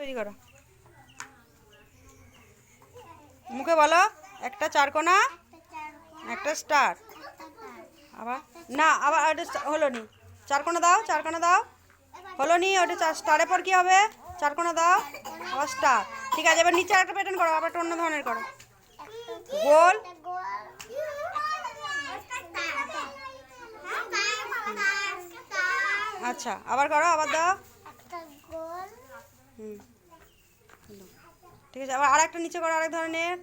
তৈরি করো। মুখে বলো, একটা চারকোনা, একটা স্টার। আবার না, আবার হলো নি। চারকোনা দাও, চারকোনা দাও। হলো নি, ওটা স্টারের পর কি হবে? চারকোনা দাও, আবার স্টার। ঠিক আছে, এবার নিচে একটা প্যাটার্ন করো, আবার একটা অন্য ধরনের করো। গোল। আচ্ছা, আবার করো, আবার দাও। হুম, ঠিক আছে, আবার আরেকটা নিচে করো, আরেক ধরনের।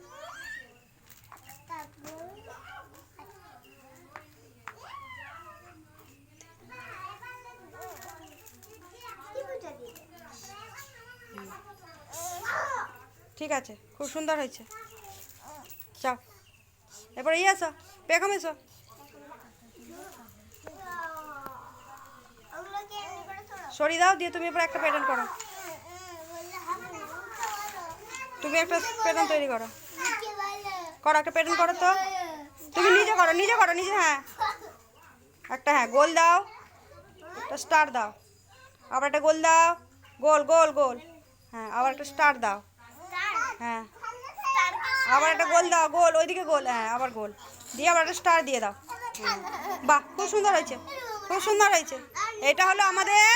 ঠিক আছে, খুব সুন্দর হয়েছে। চাও, এরপরে এসো, পেখম এসো। সরিয়ে দাও, দিয়ে তুমি এবার একটা প্যাটার্ন করো। তুমি একটা প্যাটার্ন তৈরি করো। করো, একটা প্যাটার্ন করো তো। তুমি নিজে করো, নিজে করো, নিজে। হ্যাঁ, একটা, হ্যাঁ, গোল দাও, একটা স্টার দাও, আবার একটা গোল দাও, গোল গোল গোল। হ্যাঁ, আবার একটা স্টার দাও। হ্যাঁ, আবার একটা গোল দাও, গোল, ওইদিকে গোল। হ্যাঁ, আবার গোল দিয়ে আবার একটা স্টার দিয়ে দাও। বাহ, খুব সুন্দর হয়েছে, খুব সুন্দর হয়েছে। এটা হলো আমাদের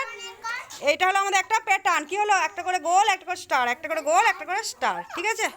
একটা প্যাটার্ন। কি হলো? একটা করে গোল, একটা করে স্টার, একটা করে গোল, একটা করে স্টার। ঠিক আছে।